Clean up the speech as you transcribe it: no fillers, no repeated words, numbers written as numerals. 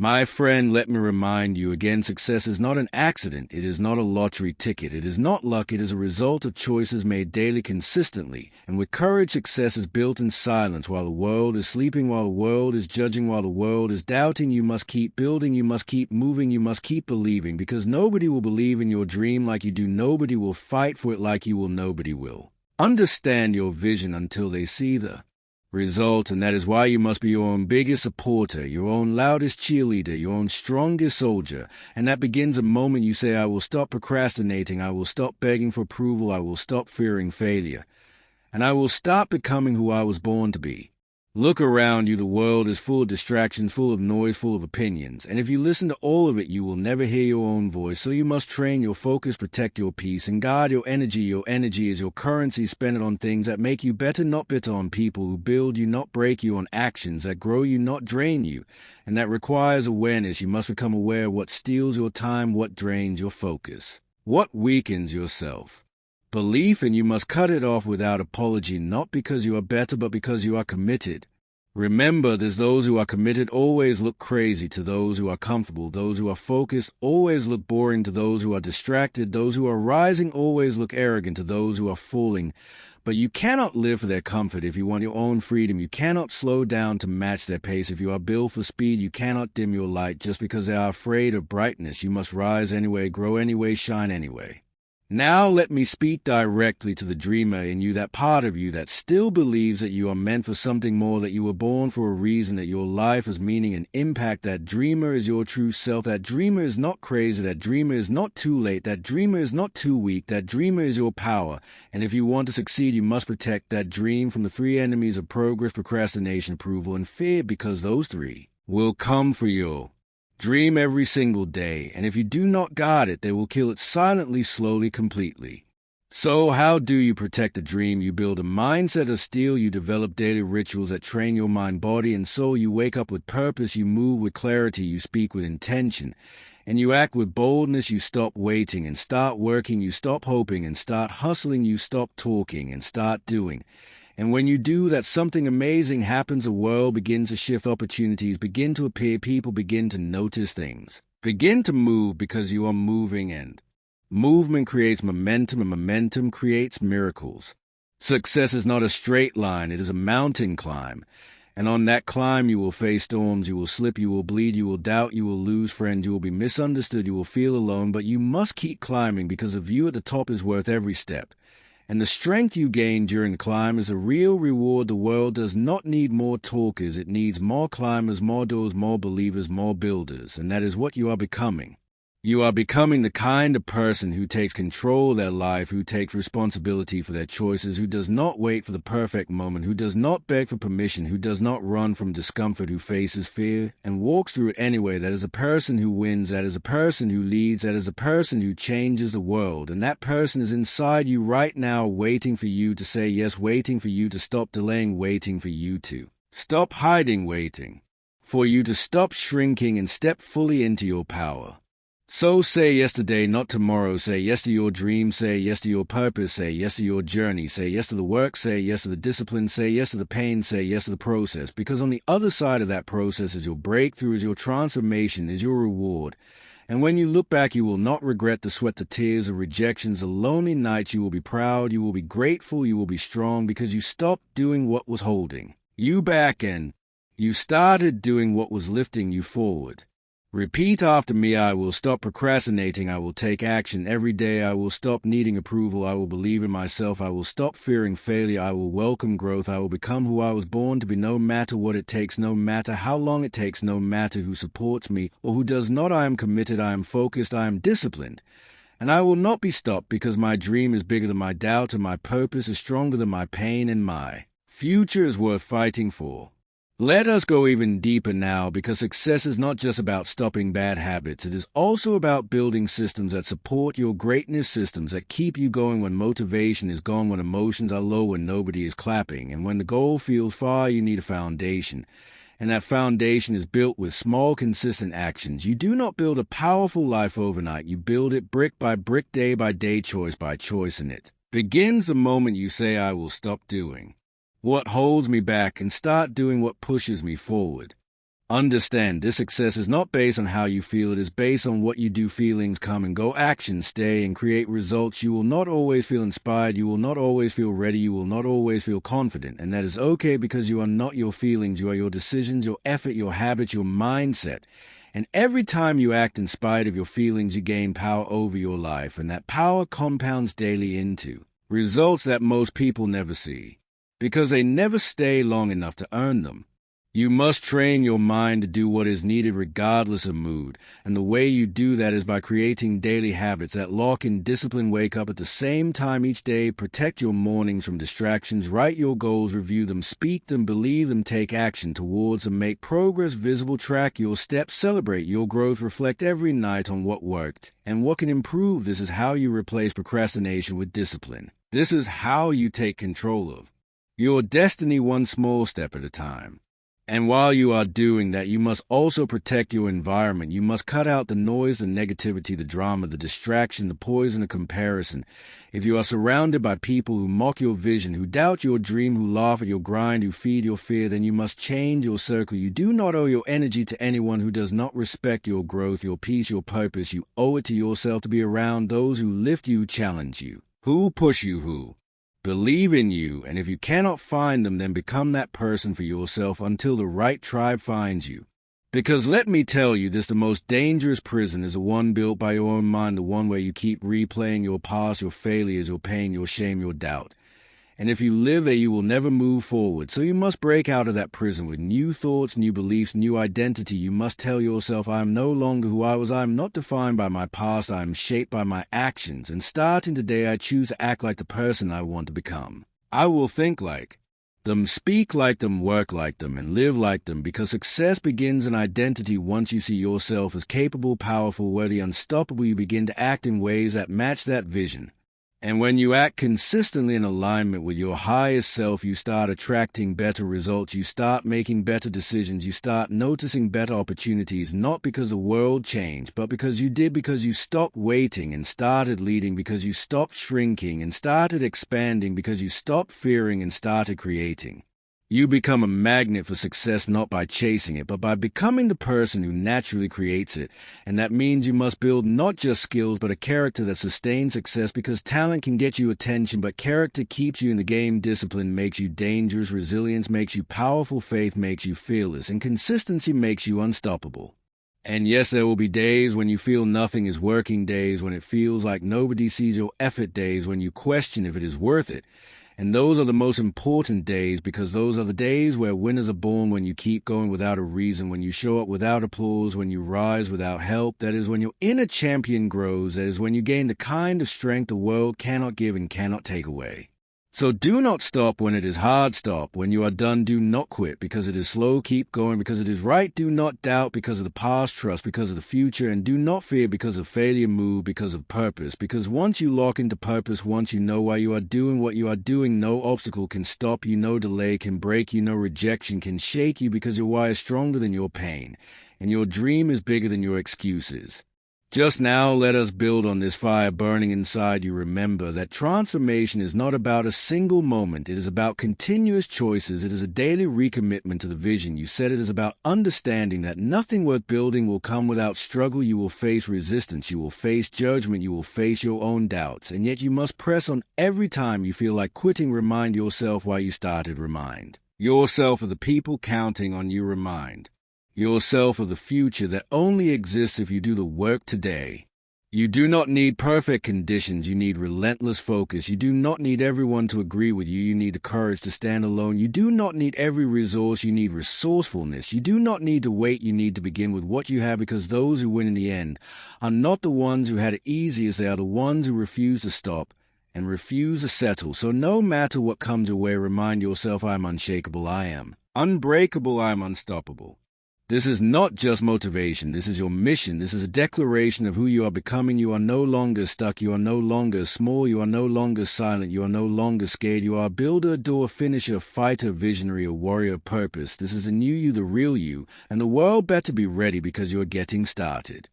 My friend, let me remind you again, success is not an accident. It is not a lottery ticket. It is not luck. It is a result of choices made daily consistently. And with courage, success is built in silence while the world is sleeping, while the world is judging, while the world is doubting. You must keep building. You must keep moving. You must keep believing, because nobody will believe in your dream like you do. Nobody will fight for it like you will. Nobody will understand your vision until they see the result, and that is why you must be your own biggest supporter, your own loudest cheerleader, your own strongest soldier. And that begins the moment you say, I will stop procrastinating, I will stop begging for approval, I will stop fearing failure, and I will stop becoming who I was born to be. Look around you. The world is full of distractions, full of noise, full of opinions. And if you listen to all of it, you will never hear your own voice. So you must train your focus, protect your peace, and guard your energy. Your energy is your currency. Spend it on things that make you better, not bitter, on people who build you, not break you, on actions that grow you, not drain you. And that requires awareness. You must become aware of what steals your time, what drains your focus, what weakens yourself. Belief, and you must cut it off without apology, not because you are better, but because you are committed. Remember, there's those who are committed always look crazy to those who are comfortable. Those who are focused always look boring to those who are distracted. Those who are rising always look arrogant to those who are falling. But you cannot live for their comfort if you want your own freedom. You cannot slow down to match their pace. If you are built for speed, you cannot dim your light just because they are afraid of brightness. You must rise anyway, grow anyway, shine anyway. Now let me speak directly to the dreamer in you, that part of you that still believes that you are meant for something more, that you were born for a reason, that your life has meaning and impact. That dreamer is your true self. That dreamer is not crazy. That dreamer is not too late. That dreamer is not too weak. That dreamer is your power. And if you want to succeed, you must protect that dream from the three enemies of progress, procrastination, approval, and fear, because those three will come for you. Dream every single day, and if you do not guard it, they will kill it silently, slowly, completely. So how do you protect the dream? You build a mindset of steel. You develop daily rituals that train your mind, body, and soul. You wake up with purpose. You move with clarity. You speak with intention, and you act with boldness. You stop waiting and start working. You stop hoping and start hustling. You stop talking and start doing. And when you do that, something amazing happens. The world begins to shift, opportunities begin to appear, people begin to notice things, begin to move, because you are moving, and movement creates momentum, and momentum creates miracles. Success is not a straight line, it is a mountain climb. And on that climb you will face storms, you will slip, you will bleed, you will doubt, you will lose friends, you will be misunderstood, you will feel alone, but you must keep climbing, because the view at the top is worth every step. And the strength you gain during the climb is a real reward. The world does not need more talkers. It needs more climbers, more doers, more believers, more builders. And that is what you are becoming. You are becoming the kind of person who takes control of their life, who takes responsibility for their choices, who does not wait for the perfect moment, who does not beg for permission, who does not run from discomfort, who faces fear and walks through it anyway. That is a person who wins. That is a person who leads. That is a person who changes the world. And that person is inside you right now, waiting for you to say yes, waiting for you to stop delaying, waiting for you to stop hiding, waiting for you to stop shrinking and step fully into your power. So say yes today, not tomorrow. Say yes to your dreams. Say yes to your purpose. Say yes to your journey. Say yes to the work. Say yes to the discipline. Say yes to the pain. Say yes to the process. Because on the other side of that process is your breakthrough, is your transformation, is your reward. And when you look back, you will not regret the sweat, the tears, the rejections, the lonely nights. You will be proud. You will be grateful. You will be strong, because you stopped doing what was holding you back, and you started doing what was lifting you forward. Repeat after me. I will stop procrastinating. I will take action every day. I will stop needing approval. I will believe in myself. I will stop fearing failure. I will welcome growth. I will become who I was born to be, no matter what it takes, no matter how long it takes, no matter who supports me or who does not. I am committed. I am focused. I am disciplined. And I will not be stopped, because my dream is bigger than my doubt, and my purpose is stronger than my pain, and my future is worth fighting for. Let us go even deeper now, because success is not just about stopping bad habits. It is also about building systems that support your greatness, systems that keep you going when motivation is gone, when emotions are low, when nobody is clapping. And when the goal feels far, you need a foundation. And that foundation is built with small, consistent actions. You do not build a powerful life overnight. You build it brick by brick, day by day, choice by choice, and it begins the moment you say, I will stop doing what holds me back and start doing what pushes me forward. Understand, this success is not based on how you feel, it is based on what you do. Feelings come and go, actions stay and create results. You will not always feel inspired, you will not always feel ready, you will not always feel confident, and that is okay because you are not your feelings, you are your decisions, your effort, your habits, your mindset. And every time you act in spite of your feelings, you gain power over your life, and that power compounds daily into results that most people never see, because they never stay long enough to earn them. You must train your mind to do what is needed regardless of mood, and the way you do that is by creating daily habits that lock in discipline. Wake up at the same time each day, protect your mornings from distractions, write your goals, review them, speak them, believe them, take action towards them, make progress visible, track your steps, celebrate your growth, reflect every night on what worked and what can improve. This is how you replace procrastination with discipline. This is how you take control of your destiny, one small step at a time. And while you are doing that, you must also protect your environment. You must cut out the noise, the negativity, the drama, the distraction, the poison of comparison. If you are surrounded by people who mock your vision, who doubt your dream, who laugh at your grind, who feed your fear, then you must change your circle. You do not owe your energy to anyone who does not respect your growth, your peace, your purpose. You owe it to yourself to be around those who lift you, challenge you, who push you, who believe in you. And if you cannot find them, then become that person for yourself until the right tribe finds you. Because let me tell you this, the most dangerous prison is the one built by your own mind, the one where you keep replaying your past, your failures, your pain, your shame, your doubt. And if you live there, you will never move forward. So you must break out of that prison with new thoughts, new beliefs, new identity. You must tell yourself, I am no longer who I was. I am not defined by my past. I am shaped by my actions. And starting today, I choose to act like the person I want to become. I will think like them, speak like them, work like them, and live like them, because success begins in identity. Once you see yourself as capable, powerful, worthy, unstoppable, you begin to act in ways that match that vision. And when you act consistently in alignment with your highest self, you start attracting better results, you start making better decisions, you start noticing better opportunities, not because the world changed, but because you did, because you stopped waiting and started leading, because you stopped shrinking and started expanding, because you stopped fearing and started creating. You become a magnet for success not by chasing it, but by becoming the person who naturally creates it. And that means you must build not just skills, but a character that sustains success, because talent can get you attention, but character keeps you in the game. Discipline makes you dangerous, resilience makes you powerful, faith makes you fearless, and consistency makes you unstoppable. And yes, there will be days when you feel nothing is working, days when it feels like nobody sees your effort, days when you question if it is worth it. And those are the most important days, because those are the days where winners are born, when you keep going without a reason, when you show up without applause, when you rise without help. That is when your inner champion grows. That is when you gain the kind of strength the world cannot give and cannot take away. So do not stop when it is hard. Stop when you are done. Do not quit because it is slow. Keep going because it is right. Do not doubt because of the past. Trust because of the future. And do not fear because of failure. Move because of purpose. Because once you lock into purpose, once you know why you are doing what you are doing, no obstacle can stop you. No delay can break you. No rejection can shake you, because your why is stronger than your pain. And your dream is bigger than your excuses. Just now, let us build on this fire burning inside you. Remember that transformation is not about a single moment. It is about continuous choices. It is a daily recommitment to the vision you set. It is about understanding that nothing worth building will come without struggle. You will face resistance. You will face judgment. You will face your own doubts. And yet you must press on every time you feel like quitting. Remind yourself why you started. Remind yourself of the people counting on you. Remind yourself of the future that only exists if you do the work today. You do not need perfect conditions. You need relentless focus. You do not need everyone to agree with you. You need the courage to stand alone. You do not need every resource. You need resourcefulness. You do not need to wait. You need to begin with what you have, because those who win in the end are not the ones who had it easiest. They are the ones who refuse to stop and refuse to settle. So no matter what comes your way, remind yourself, I am unshakable. I am unbreakable. I am unstoppable. This is not just motivation. This is your mission. This is a declaration of who you are becoming. You are no longer stuck. You are no longer small. You are no longer silent. You are no longer scared. You are a builder, a doer, finisher, a fighter, visionary, a warrior of purpose. This is the new you, the real you, and the world better be ready, because you are getting started.